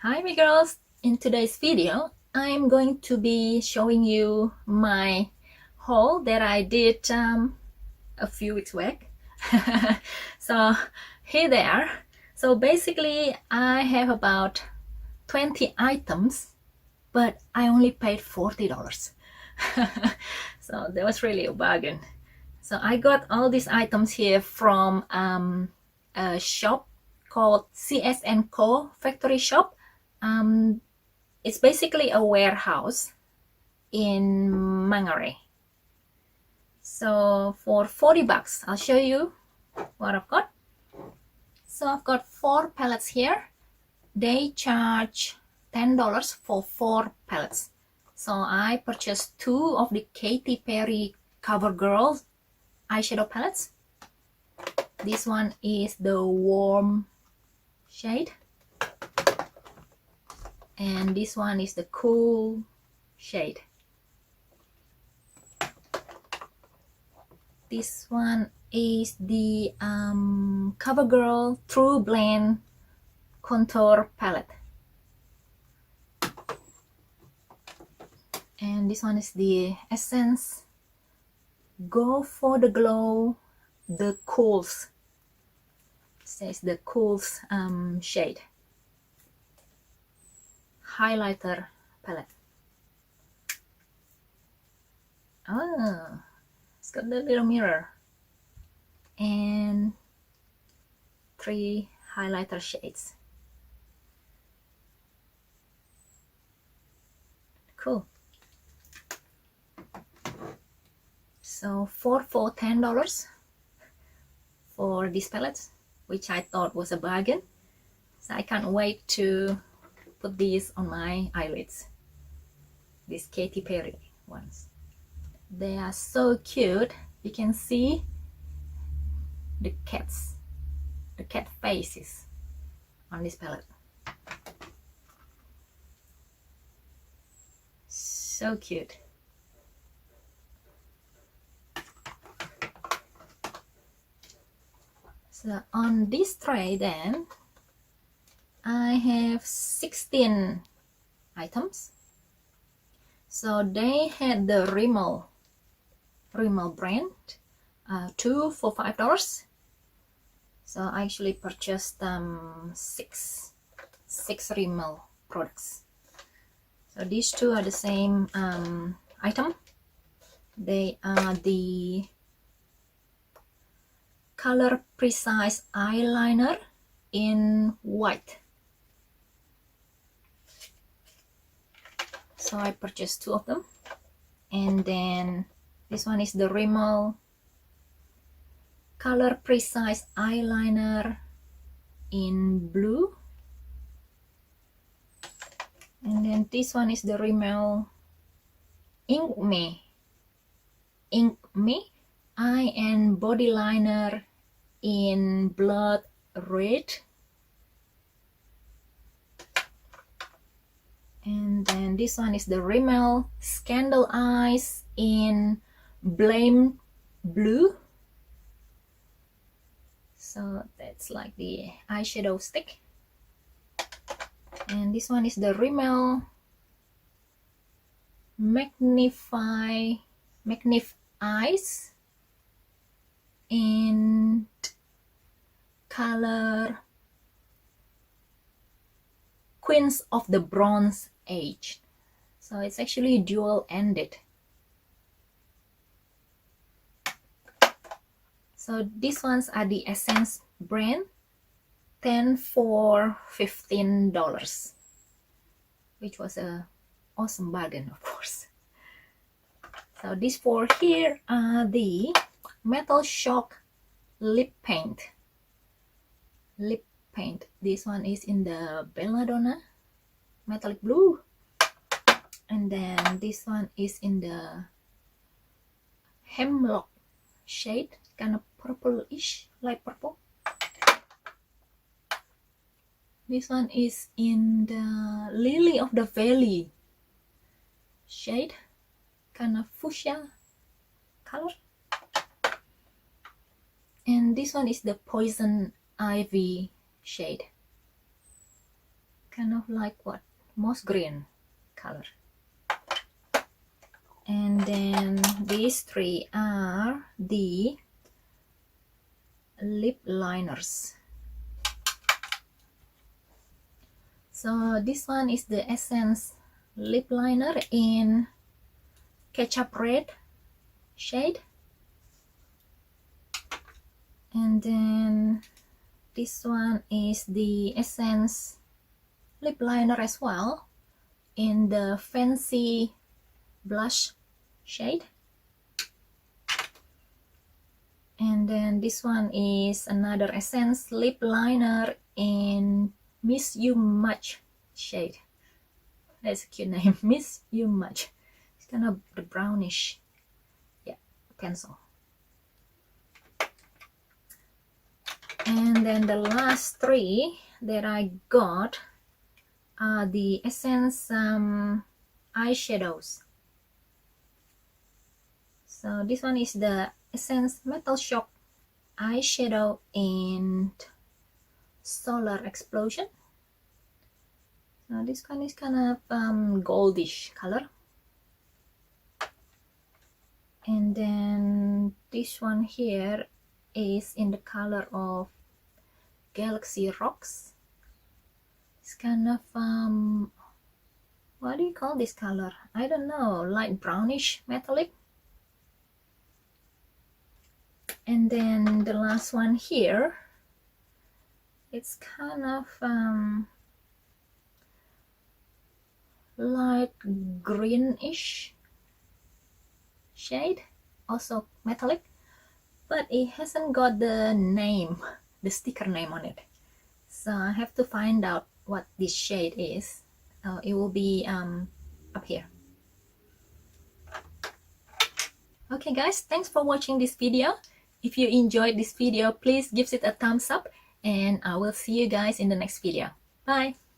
Hi MeGirls! In today's video, I'm going to be showing you my haul that I did a few weeks back. So here they are. So basically I have about 20 items, but I only paid $40. So that was really a bargain. So I got all these items here from a shop called CS&Co Factory Shop. It's basically a warehouse in Mangere. So for $40, I'll show you what I've got. So I've got 4 pallets here. They charge $10 for 4 pallets. So I purchased 2 of the Katy Perry CoverGirl eyeshadow palettes. This one is the warm shade, and this one is the cool shade. This one is the CoverGirl True Blend Contour Palette. And this one is the Essence Go for the Glow, the Cools. It says the Cools shade. Highlighter palette. Oh, it's got the little mirror. And 3 highlighter shades. Cool. So 4 for $10 for these palettes, which I thought was a bargain. So I can't wait to put these on my eyelids. These Katy Perry ones. They are so cute. You can see the cat faces on this palette. So cute. So on this tray then, I have 16 items. So they had the Rimmel brand, 2 for $5. So I actually purchased 6 Rimmel products. So these 2 are the same item. They are the Color Precise eyeliner in white. So I purchased 2 of them. And then this one is the Rimmel Color Precise eyeliner in blue. And then this one is the Rimmel Ink Me eye and body liner in blood red. And then this one is the Rimmel Scandal Eyes in Blame Blue. So that's like the eyeshadow stick. And this one is the Rimmel Magnify Eyes in color Queens of the Bronze Age. So it's actually dual-ended. So these ones are the Essence brand, 10 for $15, which was a awesome bargain, of course. So these 4 here are the Metal Shock lip paint. This one is in the Belladonna metallic blue, and then this one is in the Hemlock shade, kind of purple-ish, light purple. This one is in the Lily of the Valley shade, kind of fuchsia color. And this one is the Poison Ivy shade. kind of like what? Moss green color. And then these three are the lip liners. So this one is the Essence lip liner in ketchup red shade. And then this one is the Essence lip liner as well in the fancy blush shade. And then this one is another Essence lip liner in Miss You Much shade. That's a cute name, Miss You Much. It's kind of the brownish, yeah, pencil. And then the last three that I got are the Essence eyeshadows. So this one is the Essence Metal Shock eyeshadow in Solar Explosion. So this one is kind of goldish color. And then this one here is in the color of Galaxy Rocks. It's kind of what do you call this color? I don't know, light brownish metallic. And then the last one here, it's kind of light greenish shade, also metallic, but it hasn't got the name, the sticker name on it. So I have to find out what this shade is. It will be up here. Okay guys, thanks for watching this video. If you enjoyed this video, please give it a thumbs up, and I will see you guys in the next video. Bye!